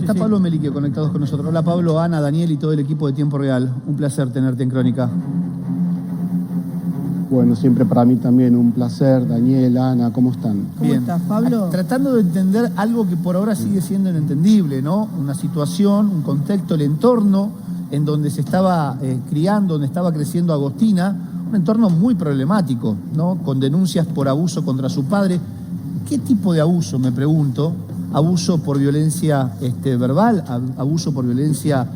Está Pablo Meliquio conectados con nosotros. Hola Pablo, Ana, Daniel y todo el equipo de Tiempo Real. Un placer tenerte en Crónica. Bueno, siempre para mí también un placer. Daniel, Ana, ¿cómo están? ¿Cómo estás, Pablo? Tratando de entender algo que por ahora sigue siendo inentendible, ¿no? Una situación, un contexto, el entorno en donde se estaba criando, donde estaba creciendo Agostina, un entorno muy problemático, ¿no? Con denuncias por abuso contra su padre. ¿Qué tipo de abuso, me pregunto? ¿Abuso por violencia verbal? ¿Abuso por violencia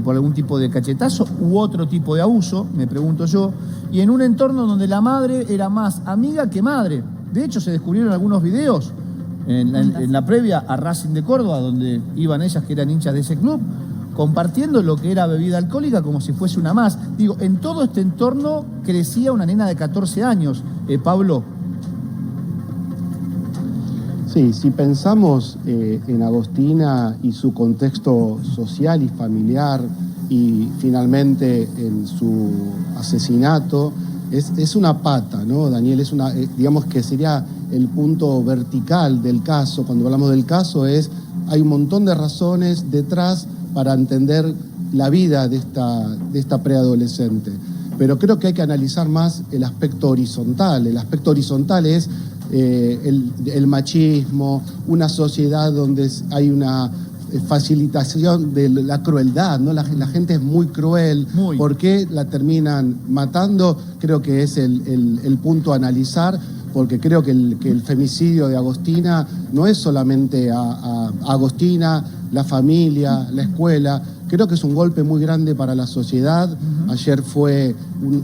por algún tipo de cachetazo? ¿U otro tipo de abuso? Me pregunto yo. Y en un entorno donde la madre era más amiga que madre. De hecho, se descubrieron algunos videos en la previa a Racing de Córdoba, donde iban ellas que eran hinchas de ese club, compartiendo lo que era bebida alcohólica como si fuese una más. Digo, en todo este entorno crecía una nena de 14 años. Pablo. Sí, si pensamos en Agostina y su contexto social y familiar y finalmente en su asesinato, es una pata, ¿no, Daniel? Es una, digamos que sería el punto vertical del caso. Cuando hablamos del caso hay un montón de razones detrás para entender la vida de esta preadolescente. Pero creo que hay que analizar más el aspecto horizontal. El aspecto horizontal es el machismo, una sociedad donde hay una facilitación de la crueldad, ¿no? La gente es muy cruel. ¿Por qué la terminan matando? Creo que es el punto a analizar, porque creo que el femicidio de Agostina no es solamente a Agostina, la familia, la escuela. Creo que es un golpe muy grande para la sociedad. Ayer fue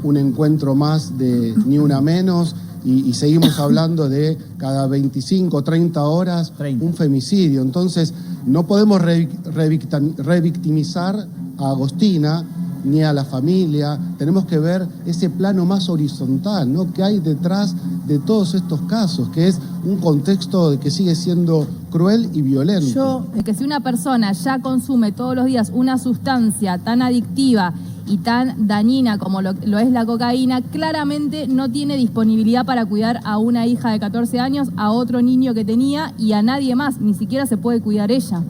un encuentro más de Ni Una Menos. Y seguimos hablando de cada 25, 30 horas un femicidio. Entonces, no podemos revictimizar a Agostina ni a la familia. Tenemos que ver ese plano más horizontal, ¿no? Que hay detrás de todos estos casos, que es un contexto que sigue siendo cruel y violento. Que si una persona ya consume todos los días una sustancia tan adictiva y tan dañina como lo es la cocaína, claramente no tiene disponibilidad para cuidar a una hija de 14 años, a otro niño que tenía y a nadie más, ni siquiera se puede cuidar ella.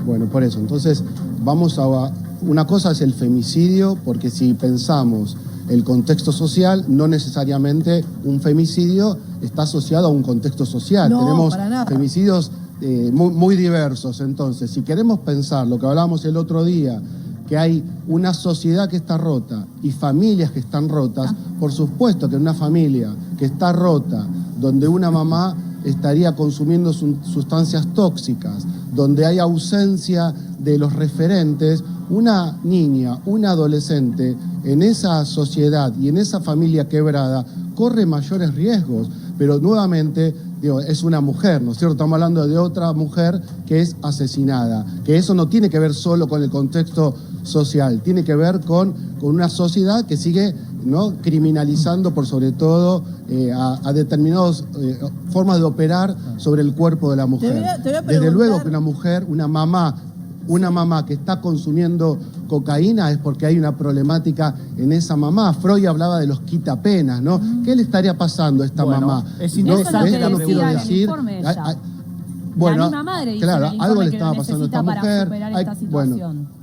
Bueno, por eso, entonces vamos a... Una cosa es el femicidio, porque si pensamos el contexto social, no necesariamente un femicidio está asociado a un contexto social. No, tenemos para nada. Femicidios muy diversos. Entonces, si queremos pensar lo que hablábamos el otro día, que hay una sociedad que está rota y familias que están rotas, por supuesto que en una familia que está rota, donde una mamá estaría consumiendo sustancias tóxicas, donde hay ausencia de los referentes, una niña, una adolescente en esa sociedad y en esa familia quebrada corre mayores riesgos. Pero nuevamente, digo, es una mujer, ¿no es cierto? Estamos hablando de otra mujer que es asesinada, que eso no tiene que ver solo con el contexto social, tiene que ver con una sociedad que sigue, ¿no?, criminalizando por sobre todo a determinadas formas de operar sobre el cuerpo de la mujer. Te voy a Desde luego que una mujer, una mamá que está consumiendo cocaína es porque hay una problemática en esa mamá. Freud hablaba de los quitapenas, ¿no? ¿Qué le estaría pasando a esta mamá? Es Eso es lo que no decía quiero en el decir. informe de ella. Bueno, la misma madre dice claro, en el algo informe le que estaba lo pasando a esta necesita mujer. para superar esta situación.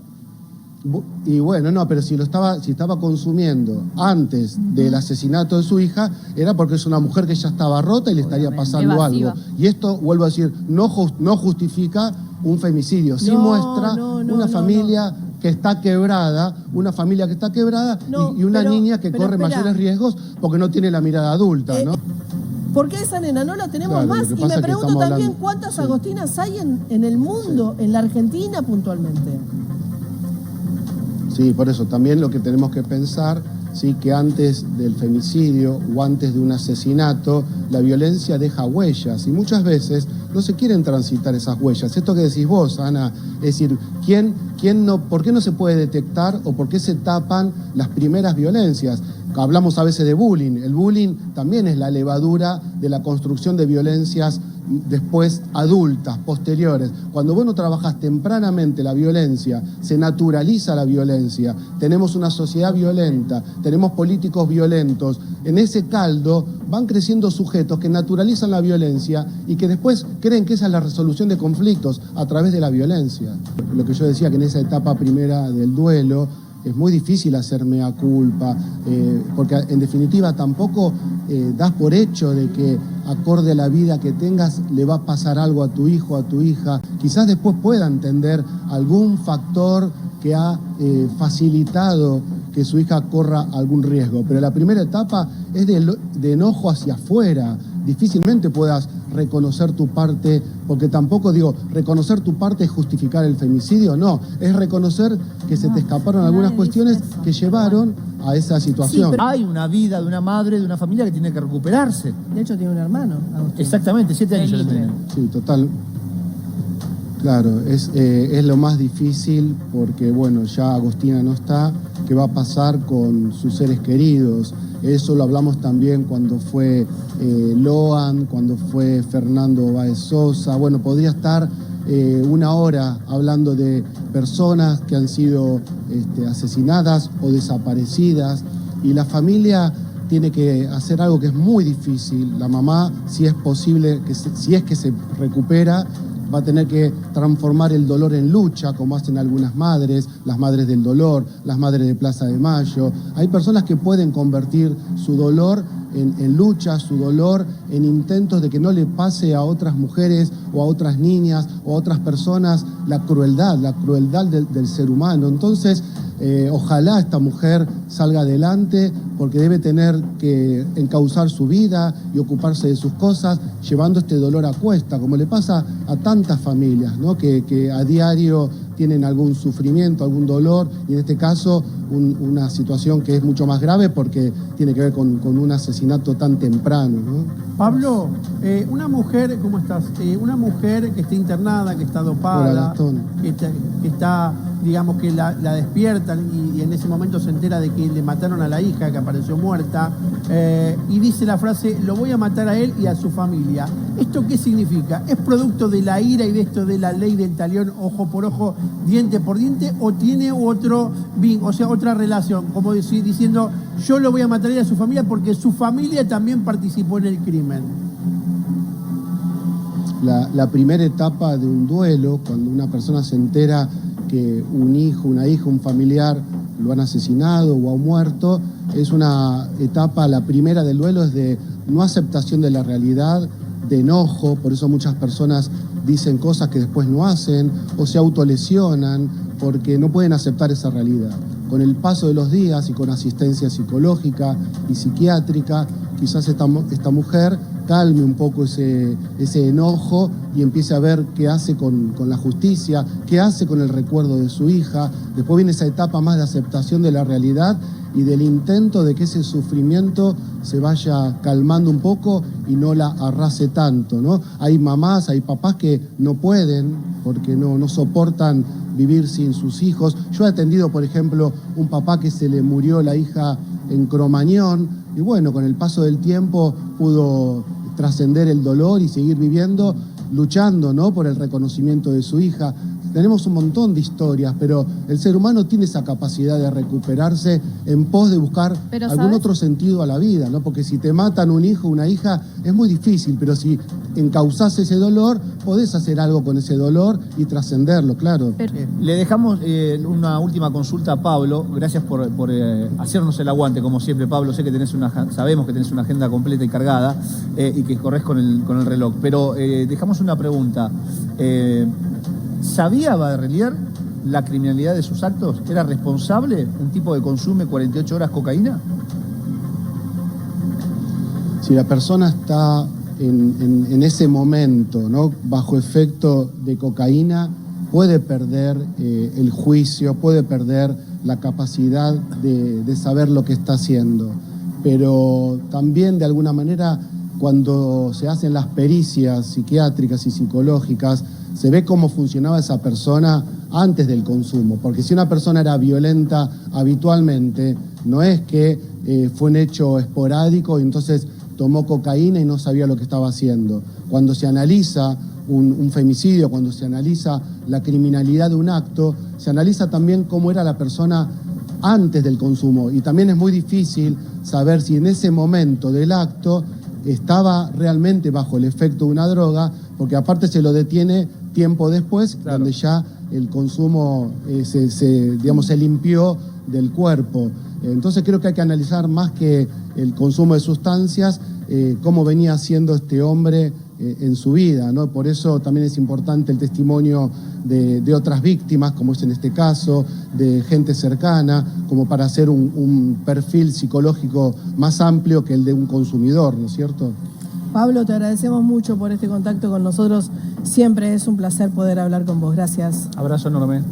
Y bueno, no, pero si estaba consumiendo antes del asesinato de su hija, era porque es una mujer que ya estaba rota y le estaría pasando evasiva. algo. Y esto, vuelvo a decir, no justifica un femicidio, sí muestra una familia que está quebrada, y una niña que corre mayores riesgos porque no tiene la mirada adulta, ¿no? ¿Por qué esa nena no la tenemos Claro, más? lo que Y pasa me es que pregunto estamos también hablando- cuántas Agostinas hay en el mundo, en la Argentina puntualmente. Sí, por eso también lo que tenemos que pensar, sí, que antes del femicidio o antes de un asesinato, la violencia deja huellas y muchas veces no se quieren transitar esas huellas. Esto que decís vos, Ana, es decir, ¿por qué no se puede detectar o por qué se tapan las primeras violencias? Hablamos a veces de bullying. El bullying también es la levadura de la construcción de violencias después adultas, posteriores. Cuando vos no trabajás tempranamente la violencia, se naturaliza la violencia, tenemos una sociedad violenta, tenemos políticos violentos, en ese caldo van creciendo sujetos que naturalizan la violencia y que después creen que esa es la resolución de conflictos a través de la violencia. Lo que yo decía, que en esa etapa primera del duelo es muy difícil hacer mea culpa, porque en definitiva tampoco das por hecho de que acorde a la vida que tengas le va a pasar algo a tu hijo, a tu hija. Quizás después pueda entender algún factor que ha facilitado que su hija corra algún riesgo, pero la primera etapa es de enojo hacia afuera. Difícilmente puedas reconocer tu parte, porque tampoco digo, reconocer tu parte es justificar el femicidio, no, es reconocer que se te escaparon algunas cuestiones que llevaron a esa situación. Sí, pero hay una vida de una madre, de una familia que tiene que recuperarse. De hecho, tiene un hermano, Agustín. Exactamente, 7 años ya lo tiene. Sí, total. Claro, es lo más difícil porque, bueno, ya Agostina no está. ¿Qué va a pasar con sus seres queridos? Eso lo hablamos también cuando fue Loan, cuando fue Fernando Báez Sosa. Bueno, podría estar una hora hablando de personas que han sido asesinadas o desaparecidas, y la familia tiene que hacer algo que es muy difícil. La mamá, si es posible, si es que se recupera, va a tener que transformar el dolor en lucha, como hacen algunas madres, las madres del dolor, las madres de Plaza de Mayo. Hay personas que pueden convertir su dolor en lucha, su dolor en intentos de que no le pase a otras mujeres o a otras niñas o a otras personas la crueldad del ser humano. Entonces, ojalá esta mujer salga adelante, porque debe tener que encauzar su vida y ocuparse de sus cosas, llevando este dolor a cuesta, como le pasa a tantas familias, ¿no? que a diario tienen algún sufrimiento, algún dolor, y en este caso una situación que es mucho más grave porque tiene que ver con un asesinato tan temprano, ¿no? Pablo, una mujer, ¿cómo estás? Una mujer que está internada, que está dopada, que está, digamos, que la despiertan y en ese momento se entera de que le mataron a la hija, que apareció muerta, y dice la frase: lo voy a matar a él y a su familia. ¿Esto qué significa? ¿Es producto de la ira y de esto de la ley del talión, ojo por ojo, diente por diente, o tiene otro o sea, otra relación, como diciendo, yo lo voy a matar a él y a su familia porque su familia también participó en el crimen? La primera etapa de un duelo, cuando una persona se entera que un hijo, una hija, un familiar lo han asesinado o ha muerto, es una etapa, la primera del duelo es de no aceptación de la realidad, de enojo. Por eso muchas personas dicen cosas que después no hacen o se autolesionan porque no pueden aceptar esa realidad. Con el paso de los días y con asistencia psicológica y psiquiátrica, quizás esta mujer calme un poco ese enojo y empiece a ver qué hace con la justicia, qué hace con el recuerdo de su hija. Después viene esa etapa más de aceptación de la realidad y del intento de que ese sufrimiento se vaya calmando un poco y no la arrase tanto, ¿no? Hay mamás, hay papás que no pueden porque no soportan vivir sin sus hijos. Yo he atendido, por ejemplo, un papá que se le murió la hija en Cromañón y bueno, con el paso del tiempo pudo trascender el dolor y seguir viviendo, luchando, ¿no?, por el reconocimiento de su hija. Tenemos un montón de historias, pero el ser humano tiene esa capacidad de recuperarse en pos de buscar algún otro sentido a la vida, ¿no? Porque si te matan un hijo, una hija, es muy difícil, pero si encauzás ese dolor, podés hacer algo con ese dolor y trascenderlo, claro. Le dejamos una última consulta a Pablo. Gracias por hacernos el aguante, como siempre, Pablo. Sé que sabemos que tenés una agenda completa y cargada y que corres con el reloj, pero dejamos una pregunta. ¿Sabía Baderrelier la criminalidad de sus actos? ¿Era responsable un tipo que consume 48 horas cocaína? Si la persona está en ese momento, ¿no?, bajo efecto de cocaína, puede perder el juicio, puede perder la capacidad de saber lo que está haciendo. Pero también, de alguna manera, cuando se hacen las pericias psiquiátricas y psicológicas, se ve cómo funcionaba esa persona antes del consumo. Porque si una persona era violenta habitualmente, no es que fue un hecho esporádico y entonces tomó cocaína y no sabía lo que estaba haciendo. Cuando se analiza un femicidio, cuando se analiza la criminalidad de un acto, se analiza también cómo era la persona antes del consumo. Y también es muy difícil saber si en ese momento del acto estaba realmente bajo el efecto de una droga, porque aparte se lo detiene tiempo después, claro, donde ya el consumo se limpió del cuerpo. Entonces creo que hay que analizar más que el consumo de sustancias, cómo venía haciendo este hombre en su vida, ¿no? Por eso también es importante el testimonio de otras víctimas, como es en este caso, de gente cercana, como para hacer un perfil psicológico más amplio que el de un consumidor, ¿no es cierto? Pablo, te agradecemos mucho por este contacto con nosotros. Siempre es un placer poder hablar con vos. Gracias. Abrazo enorme.